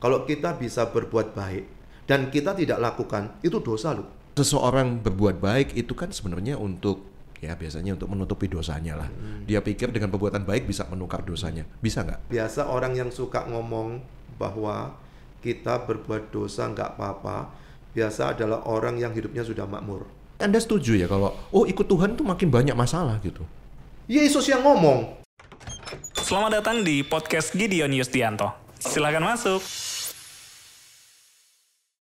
Kalau kita bisa berbuat baik dan kita tidak lakukan, itu dosa loh. Seseorang berbuat baik itu kan sebenarnya untuk, ya biasanya untuk menutupi dosanya lah. Dia pikir dengan perbuatan baik bisa menukar dosanya. Bisa nggak? Biasa orang yang suka ngomong bahwa kita berbuat dosa nggak apa-apa, biasa adalah orang yang hidupnya sudah makmur. Anda setuju ya kalau, ikut Tuhan tuh makin banyak masalah gitu? Yesus yang ngomong. Selamat datang di podcast Gideon Yustianto. Silakan masuk.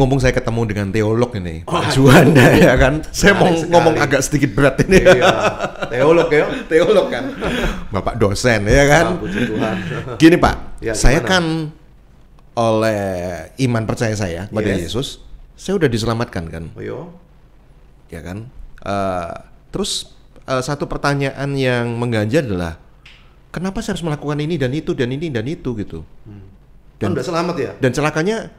Mumpung saya ketemu dengan teolog ini, Pak Juanda ya kan. Saya mau ngomong agak sedikit berat ini. Iya, teolog ya. Teolog kan. Bapak dosen ya kan. Puji Tuhan. Gini Pak, Ya, saya gimana? kan oleh iman percaya saya pada Yes. Yesus, saya udah diselamatkan kan. Oh, iya. Ya kan. Terus satu pertanyaan yang mengganjal adalah, kenapa saya harus melakukan ini dan itu dan ini dan itu gitu. Kan udah selamat ya? Dan celakanya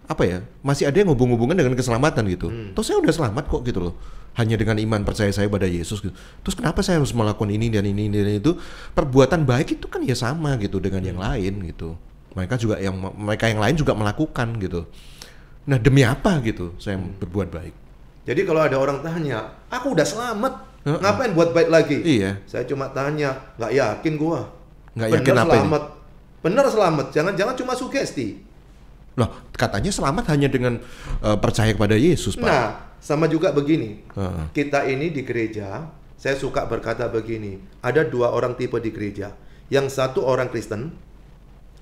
apa ya, masih ada yang hubung-hubungan dengan keselamatan gitu. Terus saya udah selamat kok gitu loh, hanya dengan iman percaya saya pada Yesus gitu. Terus kenapa saya harus melakukan ini dan ini dan itu? Perbuatan baik itu kan ya sama gitu dengan yang lain gitu. Mereka yang lain juga melakukan gitu. Nah, demi apa gitu saya berbuat baik? Jadi kalau ada orang tanya, aku udah selamat, ngapain buat baik lagi? Iya. Saya cuma tanya, nggak yakin gua. Nggak Bener yakin apa ini? selamat. Bener selamat, jangan cuma sugesti. Loh, katanya selamat hanya dengan percaya kepada Yesus, Pak. Nah, sama juga begini. Heeh. Kita ini di gereja, saya suka berkata begini, ada dua orang tipe di gereja. Yang satu orang Kristen,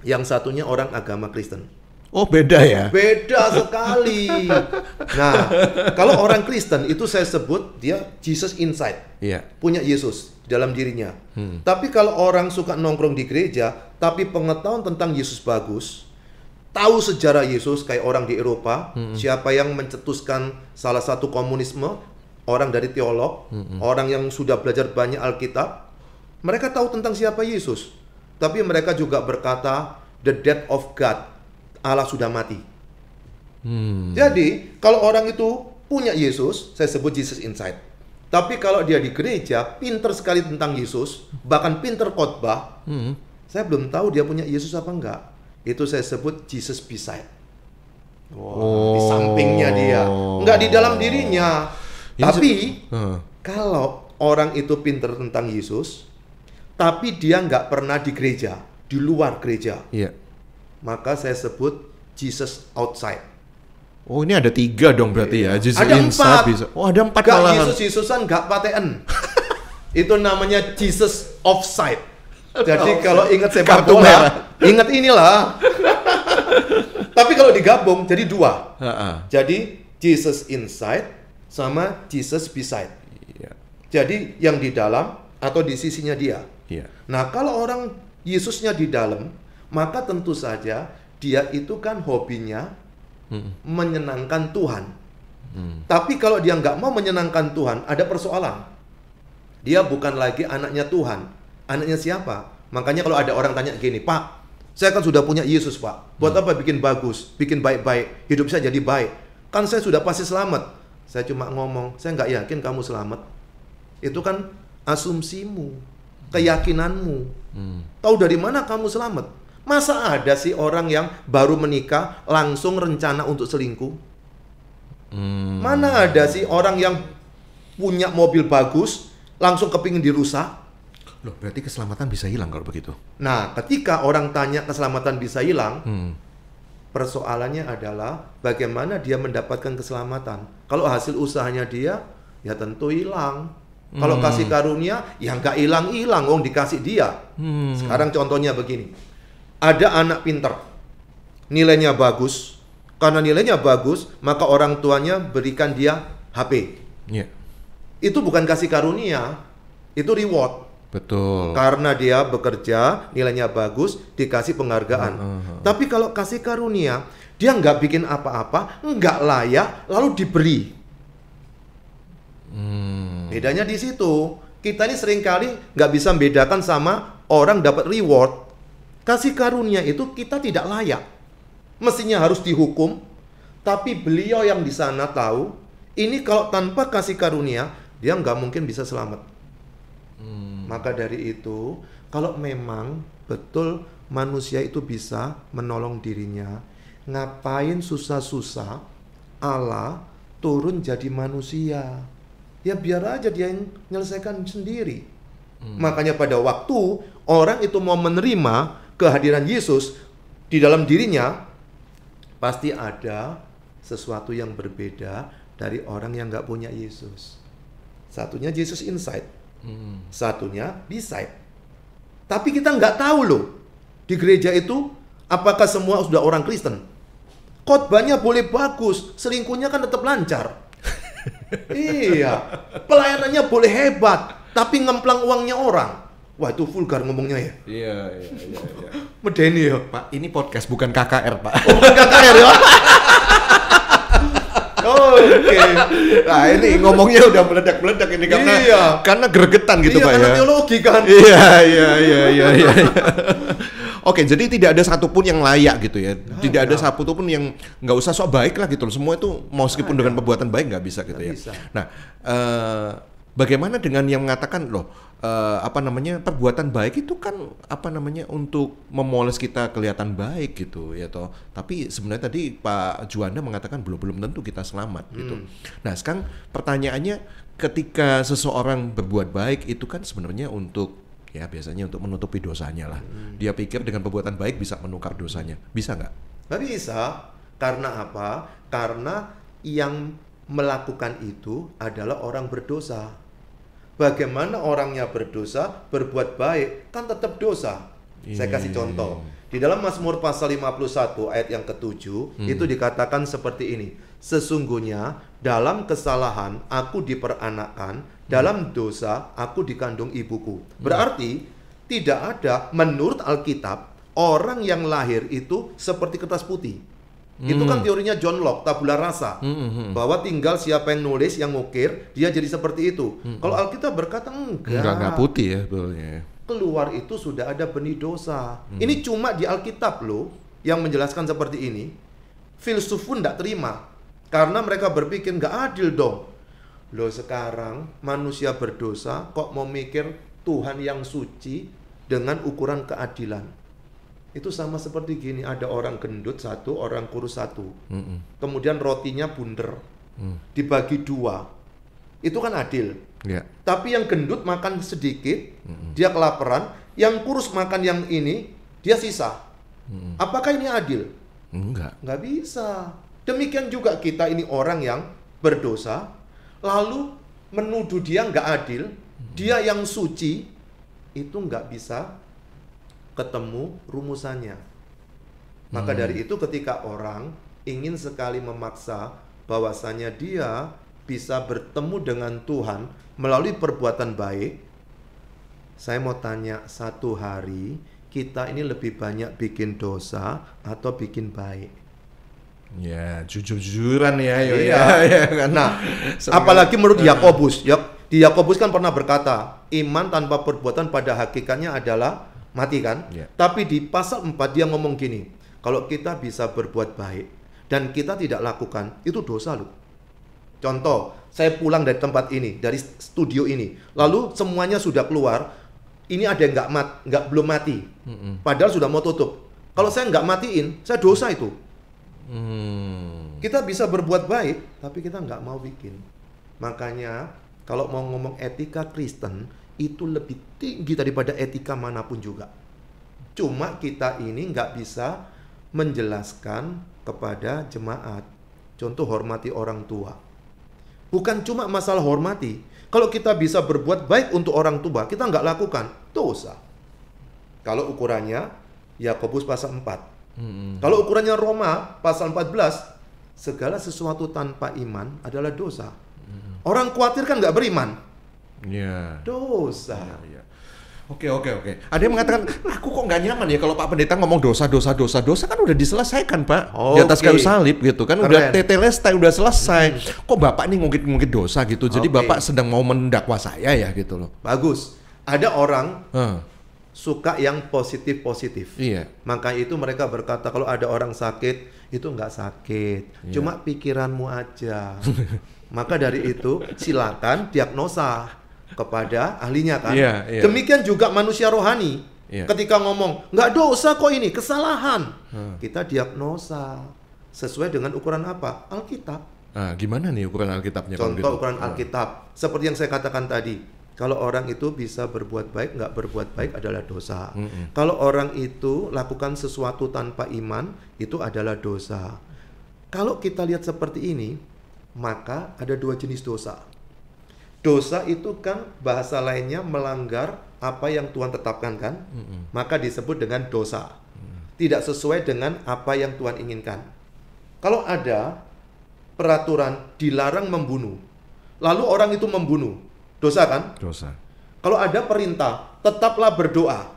yang satunya orang agama Kristen. Oh, beda ya? Beda sekali. Nah, kalau orang Kristen itu saya sebut dia Jesus inside. Iya. Punya Yesus dalam dirinya. Tapi kalau orang suka nongkrong di gereja, tapi pengetahuan tentang Yesus bagus, tahu sejarah Yesus kayak orang di Eropa, siapa yang mencetuskan salah satu komunisme, orang dari teolog, orang yang sudah belajar banyak Alkitab, mereka tahu tentang siapa Yesus. Tapi mereka juga berkata, the death of God, Allah sudah mati. Jadi, kalau orang itu punya Yesus, saya sebut Jesus inside. Tapi kalau dia di gereja, pinter sekali tentang Yesus, bahkan pinter khotbah, saya belum tahu dia punya Yesus apa enggak. Itu saya sebut Jesus beside. Di sampingnya dia, enggak di dalam dirinya. Ini Tapi Heeh. kalau orang itu pinter tentang Yesus, tapi dia nggak pernah di gereja, di luar gereja, Iya. maka saya sebut Jesus outside. Oh, ini ada 3 dong berarti ya. Jesus Ada inside 4. bisa. Oh, ada 4 Gak malahan. Yesus-Yesusan gak paten. Itu namanya Jesus offside. Jadi kalau ingat sepak Kartu bola, merah. ingat inilah. Tapi kalau digabung jadi 2. Heeh. Jadi Jesus inside sama Jesus beside. Iya. Jadi yang di dalam atau di sisinya dia. Iya. Nah, kalau orang Yesusnya di dalam, maka tentu saja dia itu kan hobinya menyenangkan Tuhan. Tapi kalau dia nggak mau menyenangkan Tuhan, ada persoalan. Dia bukan lagi anaknya Tuhan. Anaknya siapa? Makanya kalau ada orang tanya gini, Pak, saya kan sudah punya Yesus, Pak. Buat apa bikin bagus, bikin baik-baik, hidup saya jadi baik? Kan saya sudah pasti selamat. Saya cuma ngomong, saya nggak yakin kamu selamat. Itu kan asumsimu, keyakinanmu. Tahu dari mana kamu selamat? Masa ada sih orang yang baru menikah langsung rencana untuk selingkuh? Mana ada sih orang yang punya mobil bagus langsung kepingin dirusak? Loh, berarti keselamatan bisa hilang kalau begitu. Nah, ketika orang tanya keselamatan bisa hilang, persoalannya adalah bagaimana dia mendapatkan keselamatan. Kalau hasil usahanya dia, ya tentu hilang. Kalau kasih karunia, ya nggak hilang-hilang, wong dikasih dia. Sekarang contohnya begini. Ada anak pinter, nilainya bagus. Karena nilainya bagus, maka orang tuanya berikan dia HP. Iya. Itu bukan kasih karunia, itu reward. Betul. Karena dia bekerja, nilainya bagus, dikasih penghargaan. Tapi kalau kasih karunia, dia nggak bikin apa-apa, nggak layak, lalu diberi. Bedanya di situ. Kita ini seringkali nggak bisa membedakan sama orang dapat reward. Kasih karunia itu kita tidak layak. Mestinya harus dihukum. Tapi beliau yang di sana tahu, ini kalau tanpa kasih karunia, dia nggak mungkin bisa selamat. Maka dari itu, kalau memang betul manusia itu bisa menolong dirinya, ngapain susah-susah Allah turun jadi manusia? Ya biar aja dia yang menyelesaikan sendiri. Makanya pada waktu orang itu mau menerima kehadiran Yesus di dalam dirinya, pasti ada sesuatu yang berbeda dari orang yang nggak punya Yesus. Satunya Jesus inside, satunya beside. Tapi kita nggak tahu loh, di gereja itu apakah semua sudah orang Kristen? Khotbahnya boleh bagus, selingkuhnya kan tetap lancar. Iya, pelayanannya boleh hebat, tapi ngemplang uangnya orang. Wah, itu vulgar ngomongnya ya. Iya. Medeni ya. Pak, ini podcast bukan KKR, Pak. Oh, bukan KKR ya. Oke. Nah, ini ngomongnya udah meledak-meledak ini karena gregetan gitu, Pak, karena ya. teologi kan. Iya. Oke, jadi tidak ada satupun yang layak gitu ya. Tidak ada satupun yang nggak usah sok baik lah gitu loh. Semua itu meskipun dengan perbuatan baik nggak bisa gitu ya. Nah, bagaimana dengan yang mengatakan perbuatan baik itu kan untuk memoles kita kelihatan baik gitu ya toh. Tapi sebenarnya tadi Pak Juanda mengatakan belum tentu kita selamat gitu. Nah, sekarang pertanyaannya, ketika seseorang berbuat baik itu kan sebenarnya biasanya untuk menutupi dosanya lah. Dia pikir dengan perbuatan baik bisa menukar dosanya. Bisa nggak? Nggak bisa. Karena apa? Karena yang melakukan itu adalah orang berdosa. Bagaimana orangnya berdosa, berbuat baik, kan tetap dosa. Saya kasih contoh. Di dalam Mazmur pasal 51 ayat yang ke-7, itu dikatakan seperti ini. Sesungguhnya dalam kesalahan aku diperanakkan, dalam dosa aku dikandung ibuku. Berarti tidak ada menurut Alkitab orang yang lahir itu seperti kertas putih. Itu kan teorinya John Locke, tabula rasa. Bahwa tinggal siapa yang nulis, yang ngukir, dia jadi seperti itu. Kalau Alkitab berkata enggak putih ya betulnya. Keluar itu sudah ada benih dosa. Ini cuma di Alkitab loh yang menjelaskan seperti ini. Filsuf pun enggak terima. Karena mereka berpikir nggak adil dong. Loh, sekarang manusia berdosa kok mau mikir Tuhan yang suci dengan ukuran keadilan. Itu sama seperti gini, ada orang gendut satu, orang kurus satu. Kemudian rotinya bunder, dibagi dua. Itu kan adil. Tapi yang gendut makan sedikit, dia kelaparan. Yang kurus makan yang ini, dia sisa. Apakah ini adil? Nggak bisa. Demikian juga kita ini orang yang berdosa, lalu menuduh dia nggak adil, dia yang suci, itu nggak bisa ketemu rumusannya. Maka dari itu ketika orang ingin sekali memaksa bahwasanya dia bisa bertemu dengan Tuhan melalui perbuatan baik, saya mau tanya, satu hari kita ini lebih banyak bikin dosa atau bikin baik? Ya, jujur-jujuran ya. Nah, apalagi menurut Yakobus. Di Yakobus kan pernah berkata, iman tanpa perbuatan pada hakikatnya adalah mati kan? Tapi di pasal 4 dia ngomong gini, kalau kita bisa berbuat baik dan kita tidak lakukan, itu dosa loh. Contoh, saya pulang dari tempat ini, dari studio ini, lalu semuanya sudah keluar, ini ada yang belum mati, padahal sudah mau tutup. Kalau saya nggak matiin, saya dosa itu. Kita bisa berbuat baik, tapi kita nggak mau bikin. Makanya kalau mau ngomong etika Kristen, itu lebih tinggi daripada etika manapun juga. Cuma kita ini nggak bisa menjelaskan kepada jemaat. Contoh, hormati orang tua. Bukan cuma masalah hormati. Kalau kita bisa berbuat baik untuk orang tua, kita nggak lakukan, dosa. Kalau ukurannya Yakobus pasal 4. Kalau ukurannya Roma pasal 14, segala sesuatu tanpa iman adalah dosa. Orang khawatir kan nggak beriman. Dosa. Oke. Ada yang mengatakan, aku kok nggak nyaman ya kalau Pak Pendeta ngomong dosa kan udah diselesaikan, Pak. Di atas kayu salib gitu kan. Udah tetelestai, udah selesai. Kok Bapak nih ngungkit-ngungkit dosa gitu. Jadi Bapak sedang mau mendakwa saya ya gitu loh. Bagus. Ada orang suka yang positif-positif. Maka itu mereka berkata kalau ada orang sakit, itu nggak sakit, cuma pikiranmu aja. Maka dari itu silakan diagnosa kepada ahlinya kan. Demikian juga manusia rohani. Iya. Ketika ngomong, nggak dosa kok ini, kesalahan. Kita diagnosa. Sesuai dengan ukuran apa? Alkitab. Gimana nih ukuran Alkitabnya? Contoh ukuran Alkitab. Seperti yang saya katakan tadi. Kalau orang itu bisa berbuat baik, nggak berbuat baik adalah dosa. Kalau orang itu lakukan sesuatu tanpa iman, itu adalah dosa. Kalau kita lihat seperti ini, maka ada 2 jenis dosa. Dosa itu kan bahasa lainnya melanggar apa yang Tuhan tetapkan kan? Maka disebut dengan dosa. Tidak sesuai dengan apa yang Tuhan inginkan. Kalau ada peraturan dilarang membunuh, lalu orang itu membunuh, dosa kan? Dosa. Kalau ada perintah, tetaplah berdoa,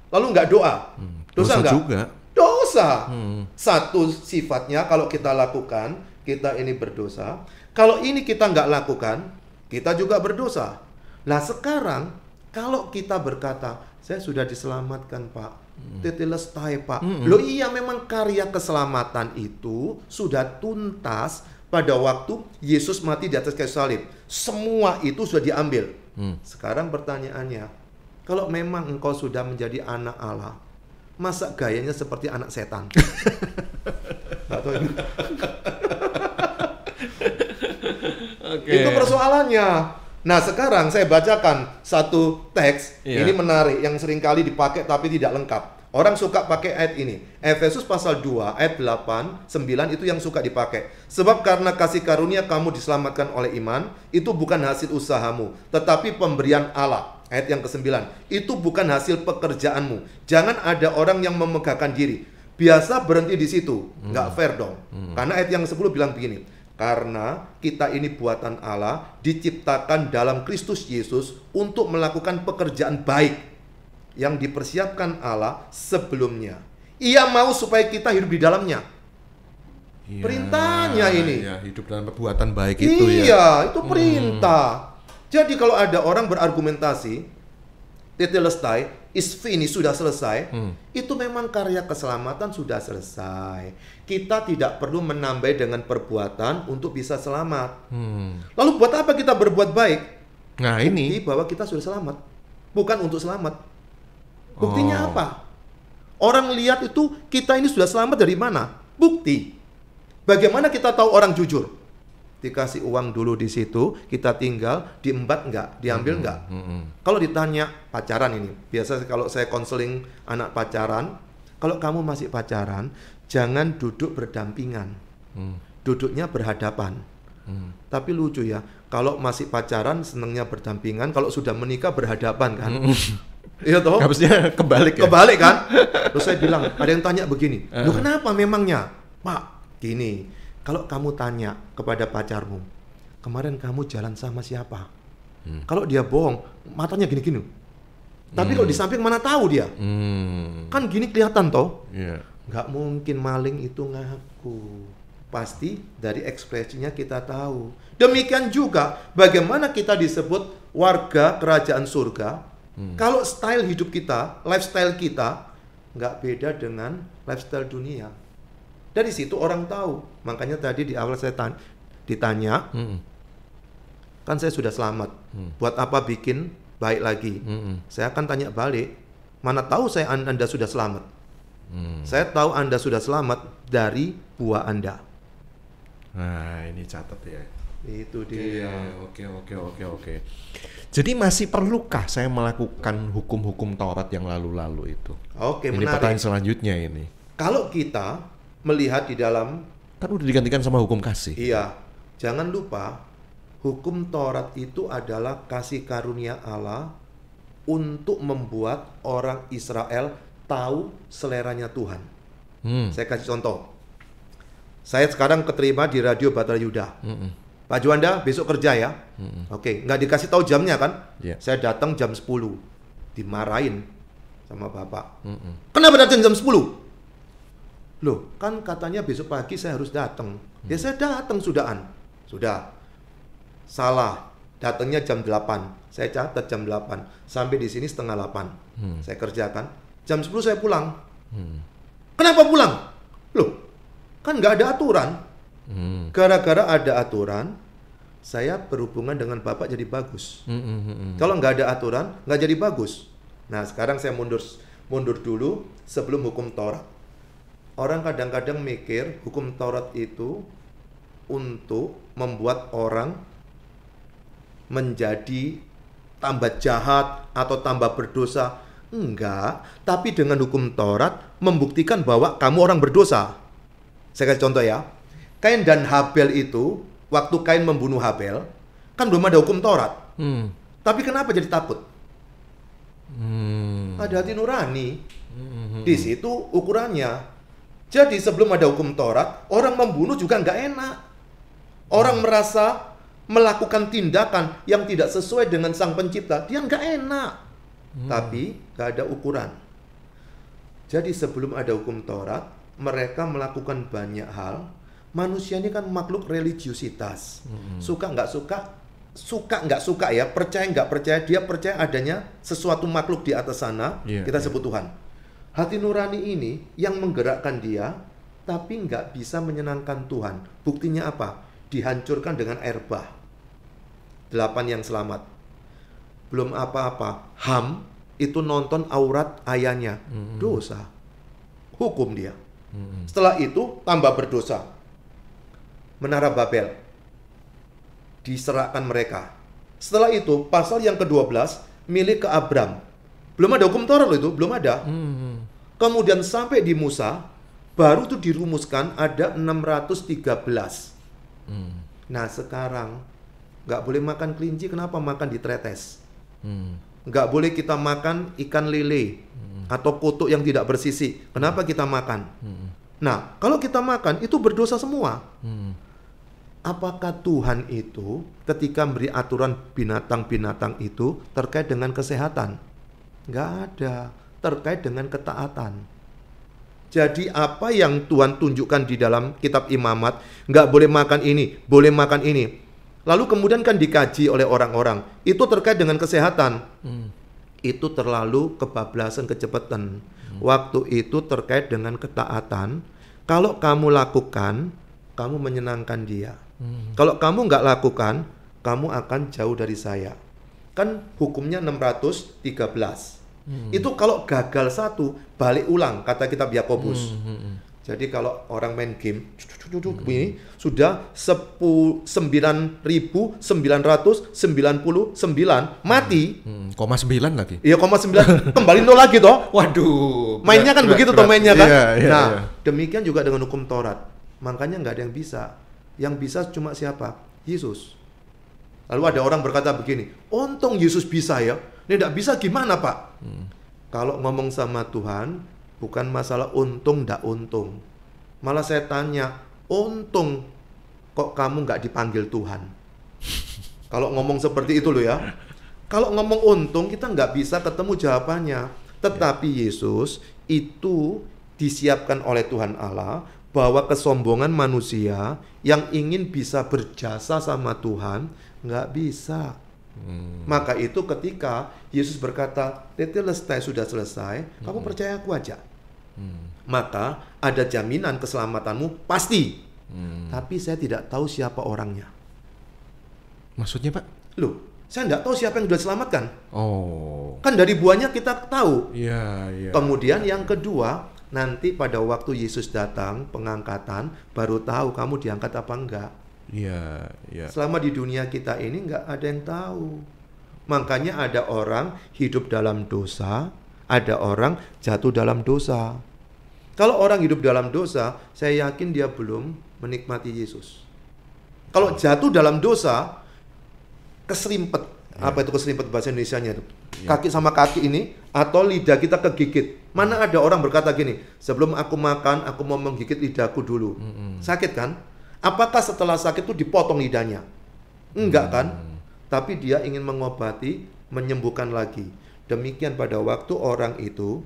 lalu nggak doa, dosa nggak? Juga. Dosa. Satu sifatnya kalau kita lakukan, kita ini berdosa. Kalau ini kita nggak lakukan, kita juga berdosa. Nah sekarang, kalau kita berkata, saya sudah diselamatkan Pak, tetelestai Pak. Loh iya memang karya keselamatan itu sudah tuntas pada waktu Yesus mati di atas kayu salib. Semua itu sudah diambil. Sekarang pertanyaannya, kalau memang engkau sudah menjadi anak Allah, masa gayanya seperti anak setan? Itu persoalannya. Nah sekarang saya bacakan satu teks. Ini menarik yang seringkali dipakai tapi tidak lengkap. Orang suka pakai ayat ini. Efesus pasal 2 ayat 8, 9 itu yang suka dipakai. Sebab karena kasih karunia kamu diselamatkan oleh iman, itu bukan hasil usahamu, tetapi pemberian Allah. Ayat yang ke-9, itu bukan hasil pekerjaanmu. Jangan ada orang yang memegahkan diri. Biasa berhenti di situ. Nggak fair dong. Karena ayat yang 10 bilang begini. Karena kita ini buatan Allah, diciptakan dalam Kristus Yesus untuk melakukan pekerjaan baik yang dipersiapkan Allah sebelumnya. Ia mau supaya kita hidup di dalamnya. Perintahnya ini. Ya, hidup dalam perbuatan baik itu ya. Iya, itu perintah. Jadi kalau ada orang berargumentasi, tetelestai, is finished, sudah selesai, itu memang karya keselamatan sudah selesai. Kita tidak perlu menambah dengan perbuatan untuk bisa selamat. Lalu buat apa kita berbuat baik? Nah Bukti bahwa kita sudah selamat, bukan untuk selamat. Buktinya apa? Orang lihat itu kita ini sudah selamat dari mana? Bukti. Bagaimana kita tahu orang jujur? Dikasih uang dulu di situ, kita tinggal, diembat nggak, diambil nggak? Kalau ditanya pacaran ini, biasa kalau saya konseling anak pacaran, kalau kamu masih pacaran, jangan duduk berdampingan, duduknya berhadapan. Tapi lucu ya, kalau masih pacaran senengnya berdampingan, kalau sudah menikah berhadapan kan? Iya toh? Harusnya kebalik ya? Kebalik kan? Terus saya bilang, ada yang tanya begini, loh kenapa memangnya? Pak, gini, kalau kamu tanya kepada pacarmu, kemarin kamu jalan sama siapa? Kalau dia bohong, matanya gini-gini. Tapi kalau di samping mana tahu dia? Kan gini kelihatan toh? Nggak mungkin maling itu ngaku. Pasti dari ekspresinya kita tahu. Demikian juga bagaimana kita disebut warga kerajaan surga. Kalau style hidup kita, lifestyle kita nggak beda dengan lifestyle dunia. Dari situ orang tahu. Makanya tadi di awal saya ditanya, kan saya sudah selamat. Buat apa bikin baik lagi? Saya akan tanya balik, mana tahu saya Anda sudah selamat? Saya tahu Anda sudah selamat dari buah Anda. Nah ini catat ya. Itu dia. Oke. Jadi masih perlukah saya melakukan hukum-hukum Taurat yang lalu-lalu itu? Oke, ini menarik. pertanyaan selanjutnya ini. Kalau kita melihat di dalam, kan udah digantikan sama hukum kasih. Iya. Jangan lupa, hukum Taurat itu adalah kasih karunia Allah untuk membuat orang Israel tahu seleranya Tuhan. Saya kasih contoh. Saya sekarang keterima di Radio Batara Yuda. Pak Juanda besok kerja ya. Oke, nggak dikasih tahu jamnya kan? Saya datang jam 10. Dimarahin sama bapak. Kenapa datang jam 10? Loh, kan katanya besok pagi saya harus datang. Ya saya datang sudahan. Sudah. Salah. Datangnya jam 8. Saya catat jam 8. Sampai di sini setengah 8. Saya kerjakan. Jam 10 saya pulang. Kenapa pulang? Loh, kan nggak ada aturan. Gara-gara ada aturan, saya berhubungan dengan bapak jadi bagus. Kalau nggak ada aturan, nggak jadi bagus. Nah sekarang saya Mundur dulu sebelum hukum Taurat. Orang kadang-kadang mikir hukum Taurat itu untuk membuat orang menjadi tambah jahat atau tambah berdosa. Enggak, tapi dengan hukum Taurat membuktikan bahwa kamu orang berdosa. Saya kasih contoh ya. Kain dan Habel itu, waktu Kain membunuh Habel, kan belum ada hukum Taurat. Tapi kenapa jadi takut? Ada hati nurani. Di situ ukurannya. Jadi sebelum ada hukum Taurat, orang membunuh juga nggak enak. Orang merasa melakukan tindakan yang tidak sesuai dengan Sang Pencipta, dia nggak enak. Tapi nggak ada ukuran. Jadi sebelum ada hukum Taurat, mereka melakukan banyak hal. Manusia ini kan makhluk religiusitas. Suka nggak suka ya, percaya nggak percaya, dia percaya adanya sesuatu makhluk di atas sana, kita sebut Tuhan. Hati nurani ini yang menggerakkan dia, tapi nggak bisa menyenangkan Tuhan. Buktinya apa? Dihancurkan dengan air bah. 8 yang selamat. Belum apa-apa, Ham itu nonton aurat ayahnya. Dosa. Hukum dia. Setelah itu tambah berdosa. Menara Babel diserahkan mereka. Setelah itu pasal yang ke-12 milik ke Abram. Belum ada hukum Taurat loh itu, belum ada. Kemudian sampai di Musa, baru itu dirumuskan ada 613. Nah sekarang nggak boleh makan kelinci, kenapa makan di tretes? Nggak boleh kita makan ikan lele atau kotok yang tidak bersisi, kenapa kita makan? Nah kalau kita makan itu berdosa semua. Apakah Tuhan itu ketika memberi aturan binatang-binatang itu terkait dengan kesehatan? Nggak ada, terkait dengan ketaatan. Jadi apa yang Tuhan tunjukkan di dalam kitab Imamat, nggak boleh makan ini, boleh makan ini. Lalu kemudian kan dikaji oleh orang-orang, itu terkait dengan kesehatan. Itu terlalu kebablasan, kecepatan. Waktu itu terkait dengan ketaatan. Kalau kamu lakukan, kamu menyenangkan dia. Kalau kamu nggak lakukan, kamu akan jauh dari saya. Kan hukumnya 613. Itu kalau gagal satu, balik ulang, kata kitab Yakobus. Jadi kalau orang main game, ini sudah 9.999 mati. 9 lagi. Iya, 9 kembali 0 lagi toh. Waduh. Mainnya kan begitu toh mainnya kan. Iya. Demikian juga dengan hukum Taurat. Makanya nggak ada yang bisa. Yang bisa cuma siapa? Yesus. Lalu ada orang berkata begini, untung Yesus bisa ya. Ini tidak bisa gimana Pak? Kalau ngomong sama Tuhan, bukan masalah untung ndak untung. Malah saya tanya, untung kok kamu nggak dipanggil Tuhan? Kalau ngomong seperti itu loh ya. Kalau ngomong untung, kita nggak bisa ketemu jawabannya. Tetapi Yesus itu disiapkan oleh Tuhan Allah, bahwa kesombongan manusia yang ingin bisa berjasa sama Tuhan, nggak bisa. Maka itu ketika Yesus berkata, tetelestai sudah selesai, kamu percaya aku aja. Maka ada jaminan keselamatanmu pasti. Tapi saya tidak tahu siapa orangnya. Maksudnya Pak? Loh, saya tidak tahu siapa yang sudah diselamatkan. Oh. Kan dari buahnya kita tahu. Iya. Kemudian yang kedua, nanti pada waktu Yesus datang, pengangkatan, baru tahu kamu diangkat apa enggak. Iya. Selama di dunia kita ini nggak ada yang tahu. Makanya ada orang hidup dalam dosa, ada orang jatuh dalam dosa. Kalau orang hidup dalam dosa, saya yakin dia belum menikmati Yesus. Kalau jatuh dalam dosa, keserimpet. Apa itu keserimpet bahasa Indonesianya itu? Kaki sama kaki ini, atau lidah kita kegigit. Mana ada orang berkata gini, sebelum aku makan, aku mau menggigit lidahku dulu. Sakit kan? Apakah setelah sakit itu dipotong lidahnya? Enggak kan? Tapi dia ingin mengobati, menyembuhkan lagi. Demikian pada waktu orang itu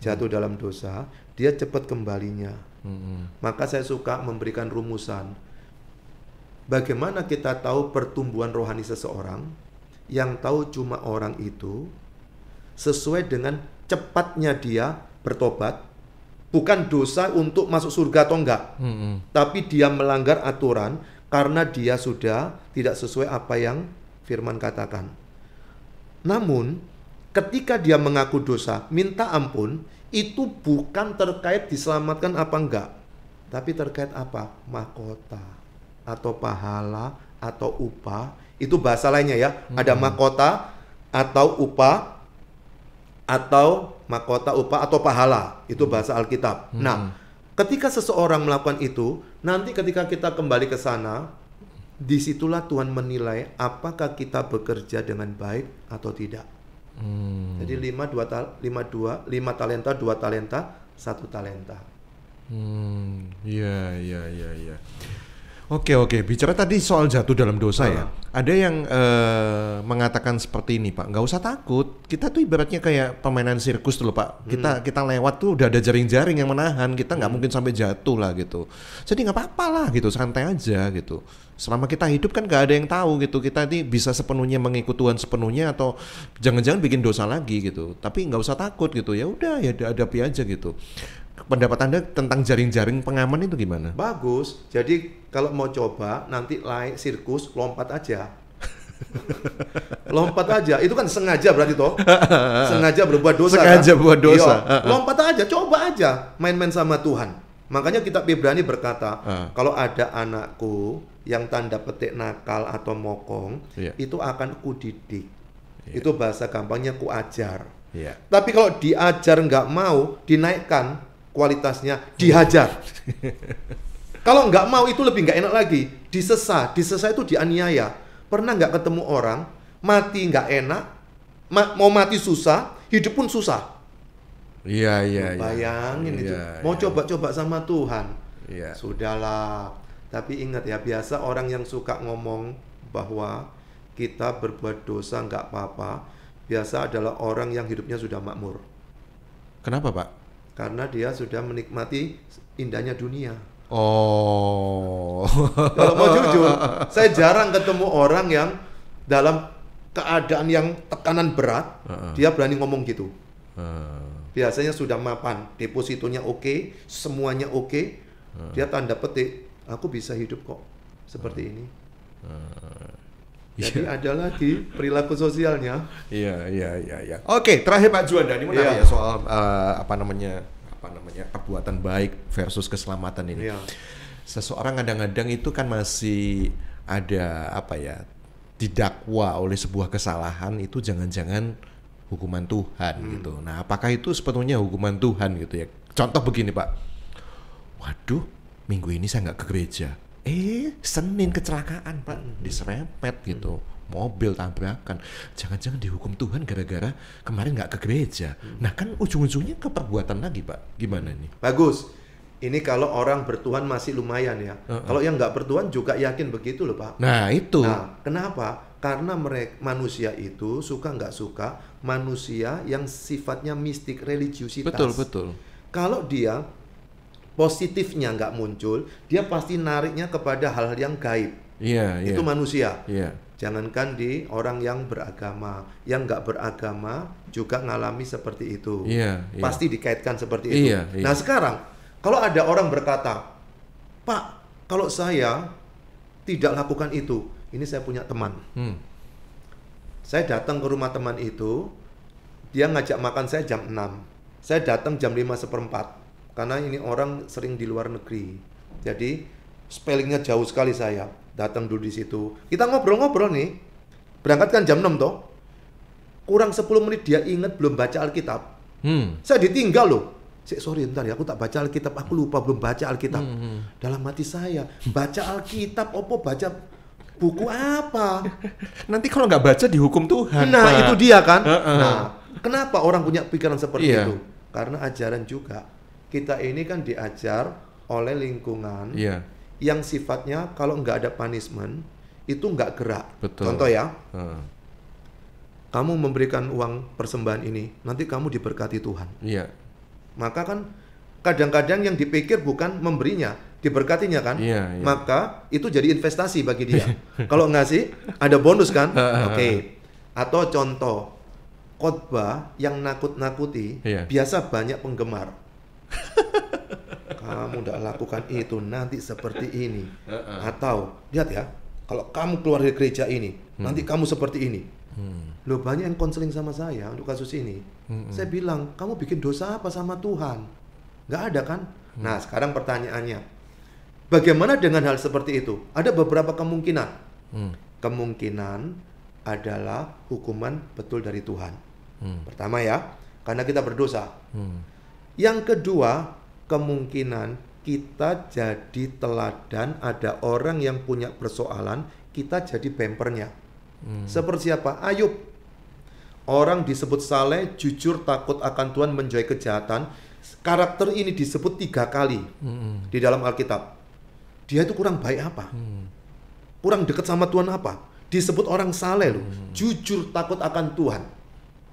jatuh dalam dosa, dia cepat kembalinya. Maka saya suka memberikan rumusan. Bagaimana kita tahu pertumbuhan rohani seseorang? Yang tahu cuma orang itu sesuai dengan cepatnya dia bertobat. Bukan dosa untuk masuk surga atau enggak. Tapi dia melanggar aturan karena dia sudah tidak sesuai apa yang firman katakan. Namun ketika dia mengaku dosa, minta ampun, itu bukan terkait diselamatkan apa enggak, tapi terkait apa? Mahkota atau pahala atau upah. Itu bahasa lainnya ya. Ada mahkota atau upah, atau mahkota, upah, atau pahala. Itu bahasa Alkitab. Nah, ketika seseorang melakukan itu, nanti ketika kita kembali ke sana, disitulah Tuhan menilai apakah kita bekerja dengan baik atau tidak. Jadi 5 talenta, 2 talenta, 1 talenta. Iya. Oke. Bicara tadi soal jatuh dalam dosa ya. Ada yang mengatakan seperti ini, Pak. Nggak usah takut. Kita tuh ibaratnya kayak permainan sirkus dulu, Pak. Kita lewat tuh udah ada jaring-jaring yang menahan. Kita nggak mungkin sampai jatuh lah gitu. Jadi nggak apa-apa lah gitu. Santai aja gitu. Selama kita hidup kan nggak ada yang tahu gitu. Kita ini bisa sepenuhnya mengikut Tuhan sepenuhnya atau jangan-jangan bikin dosa lagi gitu. Tapi nggak usah takut gitu. Ya udah ya hadapi aja gitu. Pendapat Anda tentang jaring-jaring pengaman itu gimana? Bagus. Jadi kalau mau coba nanti sirkus, lompat aja. Lompat aja. Itu kan sengaja berarti toh. Sengaja berbuat dosa. Sengaja buat dosa. Iya. Lompat aja, coba aja main-main sama Tuhan. Makanya kitab Ibrani berkata, kalau ada anakku yang tanda petik nakal atau mokong, itu akan kudidik. Itu bahasa gampangnya kuajar. Tapi kalau diajar nggak mau, dinaikkan kualitasnya, dihajar. Kalau nggak mau itu lebih nggak enak lagi. Disesa itu dianiaya. Pernah nggak ketemu orang mati nggak enak, mau mati susah, hidup pun susah. Iya. Bayangin itu. Mau coba-coba sama Tuhan. Sudahlah. Tapi ingat ya, biasa orang yang suka ngomong bahwa kita berbuat dosa nggak apa-apa, biasa adalah orang yang hidupnya sudah makmur. Kenapa, Pak? Karena dia sudah menikmati indahnya dunia. Kalau mau jujur, saya jarang ketemu orang yang dalam keadaan yang tekanan berat, dia berani ngomong gitu. Biasanya sudah mapan, depositonya oke, semuanya oke, dia tanda petik, aku bisa hidup kok seperti ini. Jadi ada lagi perilaku sosialnya. Iya. Oke, terakhir Pak Juanda, ini menarik ya soal apa namanya perbuatan baik versus keselamatan ini. Seseorang kadang-kadang itu kan masih ada didakwa oleh sebuah kesalahan, itu jangan-jangan hukuman Tuhan gitu. Nah, apakah itu sepenuhnya hukuman Tuhan gitu ya? Contoh begini, Pak. Waduh, minggu ini saya nggak ke gereja. Senin kecelakaan, Pak, diserempet gitu, mobil tabrakan. Jangan-jangan dihukum Tuhan gara-gara kemarin nggak ke gereja. Nah kan ujung-ujungnya ke perbuatan lagi, Pak. Gimana nih? Bagus. Ini kalau orang bertuhan masih lumayan ya. Kalau yang nggak bertuhan juga yakin begitu loh, Pak. Nah itu. Nah, kenapa? Karena manusia itu suka nggak suka manusia yang sifatnya mistik, religiusitas. Betul. Kalau dia positifnya nggak muncul, dia pasti nariknya kepada hal-hal yang gaib. Itu manusia. Jangankan di orang yang beragama, yang nggak beragama juga ngalami seperti itu. Pasti dikaitkan seperti itu. Nah sekarang, kalau ada orang berkata, Pak, kalau saya tidak lakukan itu, ini saya punya teman. Saya datang ke rumah teman itu, dia ngajak makan saya jam 6. Saya datang jam 5:15. Karena ini orang sering di luar negeri. Jadi spellingnya jauh sekali saya. Datang dulu di situ. Kita ngobrol-ngobrol nih. Berangkat kan jam 6 toh. Kurang 10 menit dia ingat belum baca Alkitab. Saya ditinggal loh. Sorry ntar ya, aku tak baca Alkitab. Aku lupa belum baca Alkitab. Dalam hati saya, baca Alkitab, baca buku apa? Nanti kalau nggak baca dihukum Tuhan. Nah, Pak. itu dia kan. Nah, kenapa orang punya pikiran seperti itu? Karena ajaran juga. Kita ini kan diajar oleh lingkungan yang sifatnya kalau nggak ada punishment itu nggak gerak. Betul. Contoh ya, kamu memberikan uang persembahan ini, nanti kamu diberkati Tuhan. Maka kan kadang-kadang yang dipikir bukan memberinya, diberkatinya kan. Maka itu jadi investasi bagi dia. Kalau ngasih ada bonus kan. Oke. Atau contoh khotbah yang nakut-nakuti, biasa banyak penggemar. Kamu tidak lakukan itu nanti seperti ini. Atau lihat ya, kalau kamu keluar dari gereja ini, nanti kamu seperti ini. Loh, banyak yang konseling sama saya untuk kasus ini. Saya bilang, kamu bikin dosa apa sama Tuhan? Nggak ada kan? Nah, sekarang pertanyaannya, bagaimana dengan hal seperti itu? Ada beberapa kemungkinan. Kemungkinan adalah hukuman betul dari Tuhan. Pertama ya, karena kita berdosa. Yang kedua, kemungkinan kita jadi teladan, ada orang yang punya persoalan, kita jadi bempernya. Seperti siapa? Ayub. Orang disebut saleh, jujur, takut akan Tuhan, menjauhi kejahatan. Karakter ini disebut 3 kali di dalam Alkitab. Dia itu kurang baik apa? Kurang dekat sama Tuhan apa? Disebut orang saleh loh. Jujur, takut akan Tuhan.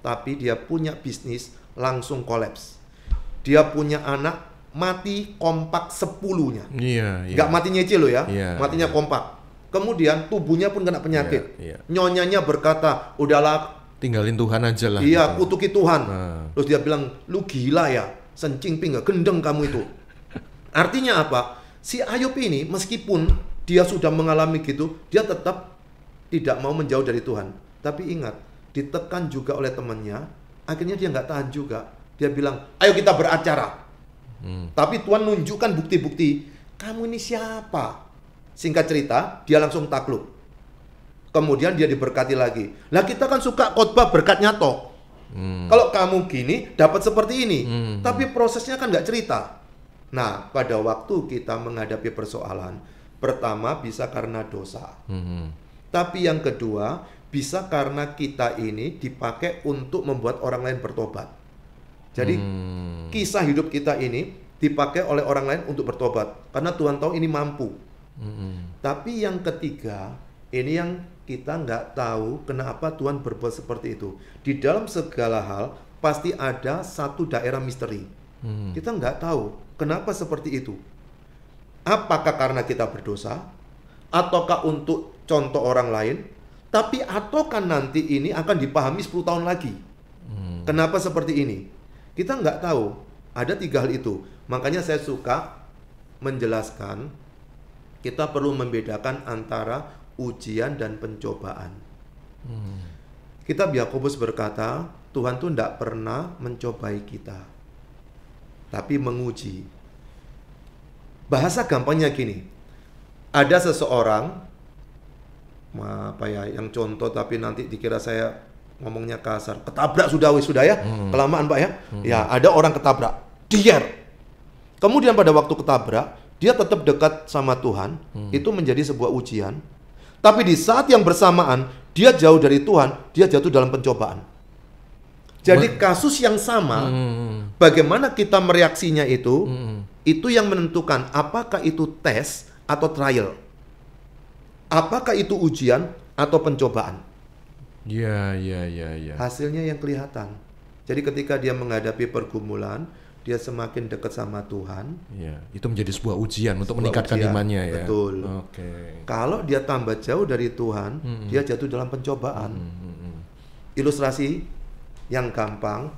Tapi dia punya bisnis langsung kolaps. Dia punya anak mati kompak 10-nya. Nggak mati nyicil loh ya. Matinya kompak. Kemudian tubuhnya pun kena penyakit. Nyonyanya berkata, udahlah, tinggalin Tuhan aja lah. Iya, gitu. Kutuki Tuhan. Terus dia bilang, lu gila ya, sencing pingga, gendeng kamu itu. Artinya apa? Si Ayub ini meskipun dia sudah mengalami gitu, dia tetap tidak mau menjauh dari Tuhan. Tapi ingat, ditekan juga oleh temannya, akhirnya dia nggak tahan juga. Dia bilang, ayo kita beracara. Tapi Tuhan nunjukkan bukti-bukti, kamu ini siapa? Singkat cerita, dia langsung takluk. Kemudian dia diberkati lagi. Lah kita kan suka khotbah berkatnya toh. Kalau kamu gini, dapat seperti ini. Tapi prosesnya kan nggak cerita. Nah, pada waktu kita menghadapi persoalan, pertama bisa karena dosa. Tapi yang kedua, bisa karena kita ini dipakai untuk membuat orang lain bertobat. Jadi, kisah hidup kita ini dipakai oleh orang lain untuk bertobat. Karena Tuhan tahu ini mampu. Tapi yang ketiga, ini yang kita nggak tahu kenapa Tuhan berbuat seperti itu. Di dalam segala hal, pasti ada satu daerah misteri. Kita nggak tahu kenapa seperti itu. Apakah karena kita berdosa? Ataukah untuk contoh orang lain? Tapi ataukah nanti ini akan dipahami 10 tahun lagi? Kenapa seperti ini? Kita nggak tahu. Ada 3 hal itu. Makanya saya suka menjelaskan, kita perlu membedakan antara ujian dan pencobaan. Kitab Yakobus berkata, Tuhan tuh tidak pernah mencobai kita, tapi menguji. Bahasa gampangnya gini, ada seseorang, yang contoh tapi nanti dikira saya ngomongnya kasar, ketabrak sudah ya, kelamaan Pak ya. Ya, ada orang ketabrak, dier. Kemudian pada waktu ketabrak, dia tetap dekat sama Tuhan, itu menjadi sebuah ujian. Tapi di saat yang bersamaan, dia jauh dari Tuhan, dia jatuh dalam pencobaan. Jadi kasus yang sama, bagaimana kita mereaksinya itu yang menentukan apakah itu tes atau trial. Apakah itu ujian atau pencobaan. Ya. Hasilnya yang kelihatan. Jadi ketika dia menghadapi pergumulan, dia semakin dekat sama Tuhan. Ya, itu menjadi sebuah ujian untuk meningkatkan imannya ya. Betul. Oke. Kalau dia tambah jauh dari Tuhan, dia jatuh dalam pencobaan. Ilustrasi yang gampang,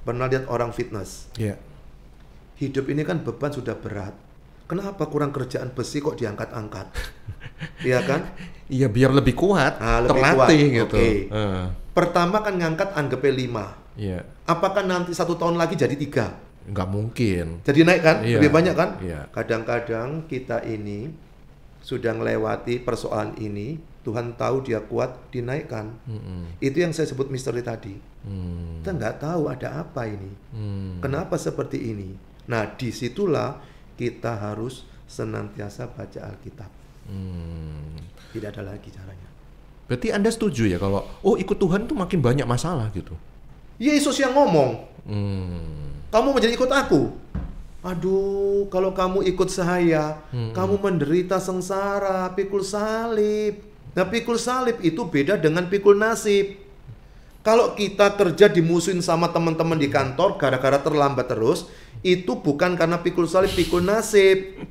pernah lihat orang fitness. Ya. Hidup ini kan beban sudah berat. Kenapa kurang kerjaan besi kok diangkat-angkat? Iya kan? Iya, biar lebih kuat, lebih terlatih kuat. gitu. Okay. Pertama kan ngangkat anggapnya 5. Iya. Apakah nanti 1 tahun lagi jadi 3? Nggak mungkin. Jadi naik kan? Iya. Lebih banyak kan? Iya. Kadang-kadang kita ini sudah melewati persoalan ini, Tuhan tahu dia kuat, dinaikkan. Itu yang saya sebut misteri tadi. Kita nggak tahu ada apa ini. Kenapa seperti ini? Nah, disitulah kita harus senantiasa baca Alkitab. Tidak ada lagi caranya. Berarti Anda setuju ya kalau ikut Tuhan tuh makin banyak masalah gitu? Yesus yang ngomong. Kamu menjadi ikut aku. Aduh, kalau kamu ikut saya, kamu menderita sengsara, pikul salib. Nah, pikul salib itu beda dengan pikul nasib. Kalau kita kerja dimusuhin sama teman-teman di kantor gara-gara terlambat terus, itu bukan karena pikul salib, pikul nasib.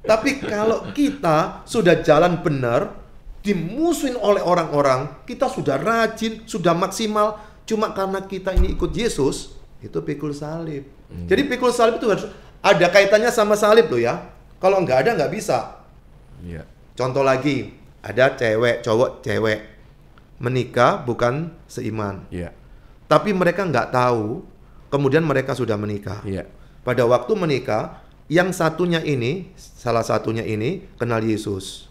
Tapi kalau kita sudah jalan benar, dimusuhin oleh orang-orang, kita sudah rajin, sudah maksimal, cuma karena kita ini ikut Yesus, itu pikul salib. Jadi pikul salib itu harus ada kaitannya sama salib loh ya. Kalau nggak ada nggak bisa. Iya. Contoh lagi, ada cewek, cowok, cewek menikah bukan seiman. Iya. Tapi mereka nggak tahu, kemudian mereka sudah menikah. Iya. Pada waktu menikah, yang satunya ini, salah satunya ini kenal Yesus.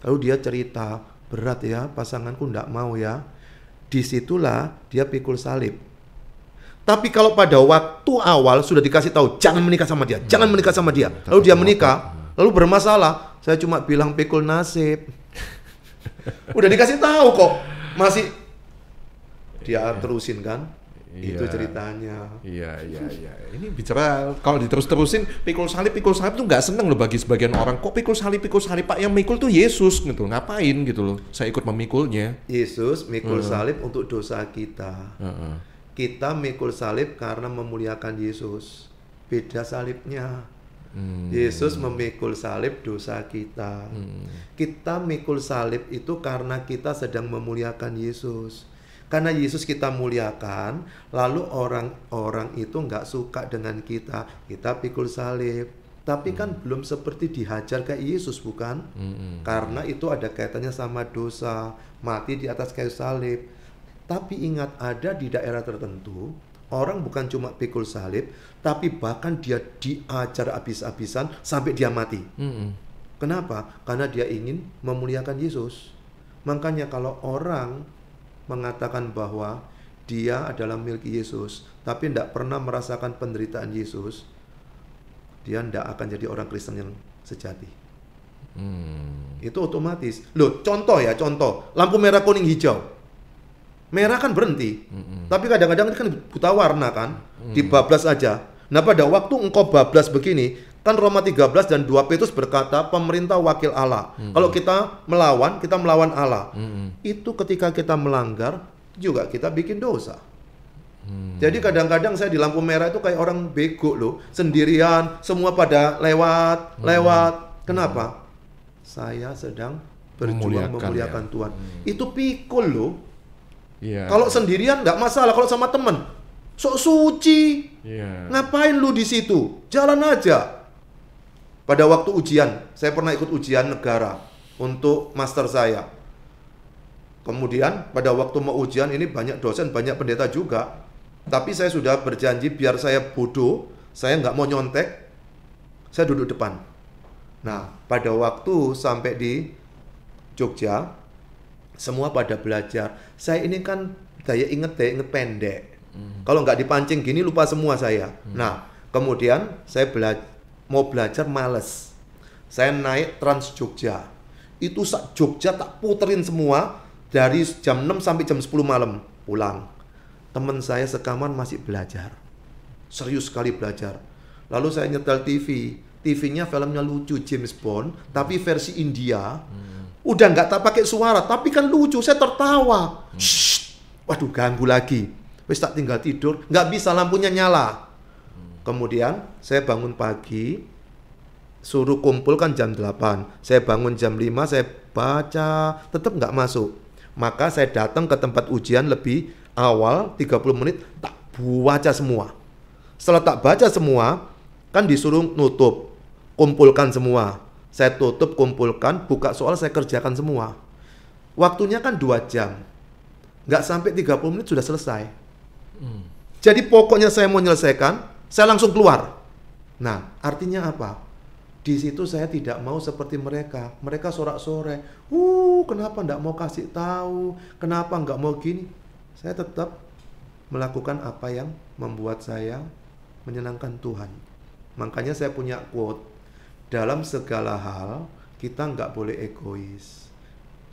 Lalu dia cerita, berat ya pasanganku nggak mau ya. Disitulah dia pikul salib. Tapi kalau pada waktu awal sudah dikasih tahu, jangan menikah sama dia, jangan menikah sama dia. Lalu dia menikah, lalu bermasalah. Saya cuma bilang pikul nasib. Udah dikasih tahu kok, masih dia terusin kan? Iya. Itu ceritanya. Iya. Ini bicara kalau diterus-terusin pikul salib tuh nggak seneng loh bagi sebagian orang. Kok pikul salib Pak, yang mikul tuh Yesus gitu. Ngapain gitu loh? Saya ikut memikulnya. Yesus mikul salib untuk dosa kita. Kita mikul salib karena memuliakan Yesus. Beda salibnya. Yesus memikul salib dosa kita. Kita mikul salib itu karena kita sedang memuliakan Yesus. Karena Yesus kita muliakan, lalu orang-orang itu nggak suka dengan kita pikul salib. Tapi kan belum seperti dihajar kayak Yesus, bukan? Karena itu ada kaitannya sama dosa, mati di atas kayu salib. Tapi ingat, ada di daerah tertentu, orang bukan cuma pikul salib, tapi bahkan dia diajar habis-habisan sampai dia mati. Kenapa? Karena dia ingin memuliakan Yesus. Makanya kalau orang mengatakan bahwa dia adalah milik Yesus, tapi tidak pernah merasakan penderitaan Yesus, dia tidak akan jadi orang Kristen yang sejati. Itu otomatis. Loh, contoh, lampu merah, kuning, hijau. Merah kan berhenti, tapi kadang-kadang ini kan buta warna kan, dibablas aja. Nah pada waktu engkau bablas begini, kan Roma 13 dan 2 Petrus berkata pemerintah wakil Allah. Kalau kita melawan Allah. Itu ketika kita melanggar, juga kita bikin dosa. Jadi kadang-kadang saya di lampu merah itu kayak orang bego loh, sendirian, semua pada lewat. Kenapa? Saya sedang berjuang memuliakan Tuhan. Itu pikul loh. Yeah. Kalau sendirian nggak masalah, kalau sama temen sok suci. Ngapain lu di situ? Jalan aja. Pada waktu ujian, saya pernah ikut ujian negara untuk master saya. Kemudian pada waktu mau ujian ini banyak dosen, banyak pendeta juga. Tapi saya sudah berjanji biar saya bodoh, saya nggak mau nyontek, saya duduk depan. Nah, pada waktu sampai di Jogja, semua pada belajar. Saya ini kan daya inget pendek. Kalau nggak dipancing gini lupa semua saya. Nah, kemudian saya mau belajar males. Saya naik Trans Jogja. Itu Jogja tak puterin semua dari jam 6 sampai jam 10 malam pulang. Teman saya sekamar masih belajar. Serius sekali belajar. Lalu saya nyetel TV. TV-nya filmnya lucu, James Bond, tapi versi India. Udah nggak tak pakai suara, tapi kan lucu, saya tertawa. Waduh, ganggu lagi. Wis tak tinggal tidur, nggak bisa, lampunya nyala. Kemudian saya bangun pagi, suruh kumpul kan jam 8. Saya bangun jam 5, saya baca, tetap nggak masuk. Maka saya datang ke tempat ujian lebih awal, 30 menit, tak baca semua. Setelah tak baca semua, kan disuruh nutup, kumpulkan semua. Saya tutup, kumpulkan, buka soal, saya kerjakan semua. Waktunya kan 2 jam. Nggak sampai 30 menit sudah selesai. Jadi pokoknya saya mau menyelesaikan, saya langsung keluar. Nah, artinya apa? Di situ saya tidak mau seperti mereka. Mereka sorak-sorai. Kenapa nggak mau kasih tahu? Kenapa nggak mau gini? Saya tetap melakukan apa yang membuat saya menyenangkan Tuhan. Makanya saya punya quote. Dalam segala hal, kita nggak boleh egois.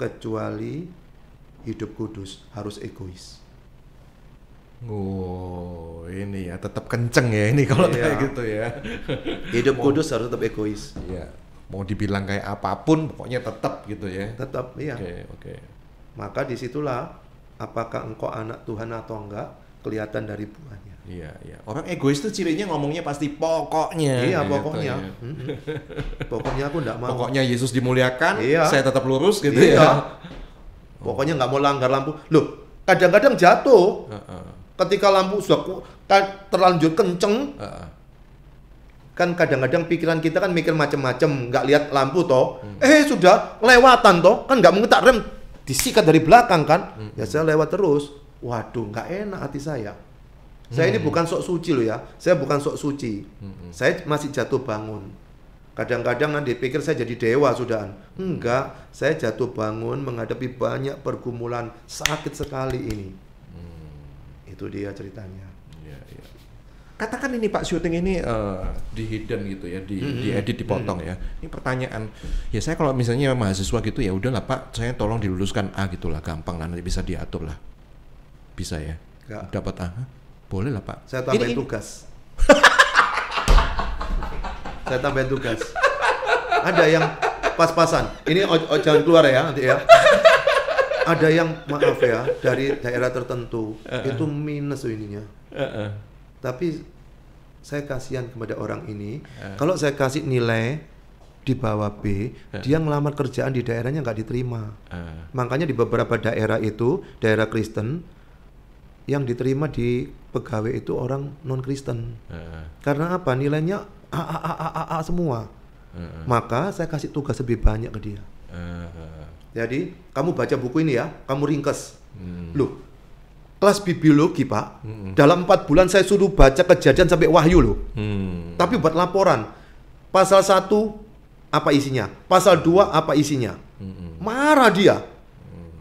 Kecuali hidup kudus, harus egois. Oh, ini ya, tetap kenceng ya ini kalau kayak gitu ya. Hidup kudus harus tetap egois. Iya. Mau dibilang kayak apapun, pokoknya tetap gitu ya. Tetap, iya. Oke. Maka disitulah, apakah engkau anak Tuhan atau enggak, kelihatan dari buahnya. Iya. Orang egois itu cirinya ngomongnya pasti pokoknya. Iya, gitu, pokoknya. ya. Pokoknya aku enggak mau. Pokoknya Yesus dimuliakan, iya. Saya tetap lurus gitu iya. ya. Pokoknya nggak mau langgar lampu. Loh, kadang-kadang jatuh. Ketika lampu sudah terlanjur kenceng. Kan kadang-kadang pikiran kita kan mikir macam-macam, nggak lihat lampu toh. Sudah lewatan toh, kan nggak mungkin tak rem. disikat dari belakang kan, ya saya lewat terus. Waduh, nggak enak hati saya. Saya ini bukan sok suci loh ya, saya bukan sok suci. Saya masih jatuh bangun. Kadang-kadang kan dipikir saya jadi dewa sudahan. Enggak, saya jatuh bangun menghadapi banyak pergumulan, sakit sekali ini. Itu dia ceritanya. Ya, ya. Katakan ini Pak, syuting ini di hidden gitu ya, diedit, dipotong ya. Ini pertanyaan, ya saya kalau misalnya mahasiswa gitu ya udahlah Pak, saya tolong diluluskan A gitulah, gampang lah, nanti bisa diatur lah. Bisa ya? Enggak. Dapat A? Boleh lah Pak. Saya tambahin tugas. Saya tambahin tugas. Ada yang pas-pasan. Ini jangan keluar ya nanti ya. Ada yang maaf ya dari daerah tertentu itu minus ininya. Tapi saya kasihan kepada orang ini. Kalau saya kasih nilai di bawah B, dia ngelamar kerjaan di daerahnya nggak diterima. Makanya di beberapa daerah itu, daerah Kristen, yang diterima di pegawai itu orang non Kristen. Karena apa? Nilainya A semua. Maka saya kasih tugas lebih banyak ke dia. Jadi kamu baca buku ini ya, kamu ringkes. Loh, kelas biologi Pak, dalam 4 bulan saya suruh baca Kejadian sampai Wahyu loh. Tapi buat laporan, pasal 1 apa isinya, pasal 2 apa isinya. Marah dia.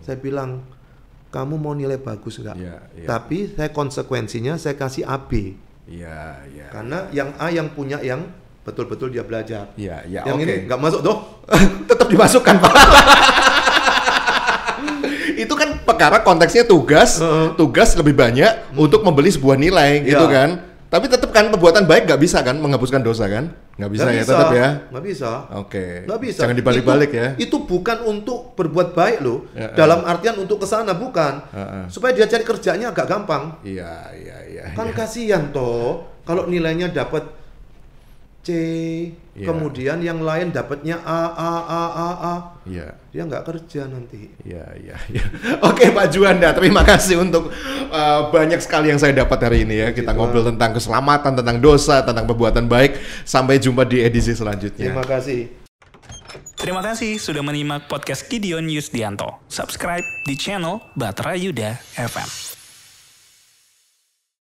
Saya bilang, kamu mau nilai bagus enggak? Tapi saya konsekuensinya saya kasih AB. Karena yang A yang punya yang betul-betul dia belajar. Yang ini nggak masuk toh? Tetap dimasukkan Pak. Itu kan perkara konteksnya tugas lebih banyak untuk membeli sebuah nilai gitu kan. Tapi tetap kan perbuatan baik nggak bisa kan menghapuskan dosa kan? Nggak bisa ya, tetap ya? Nggak bisa. Nggak bisa. Jangan dibalik-balik ya. Itu bukan untuk berbuat baik loh. Dalam artian untuk kesana bukan. Supaya dia cari kerjanya agak gampang. Kan kasihan toh kalau nilainya dapat C, kemudian yang lain dapatnya A. Dia nggak kerja nanti. Oke Pak Juanda, terima kasih untuk banyak sekali yang saya dapat hari ini ya. Kita ngobrol tentang keselamatan, tentang dosa, tentang perbuatan baik. Sampai jumpa di edisi selanjutnya. Terima kasih. Terima kasih sudah menyimak podcast Gideon Yusdianto. Subscribe di channel Batra Yuda FM.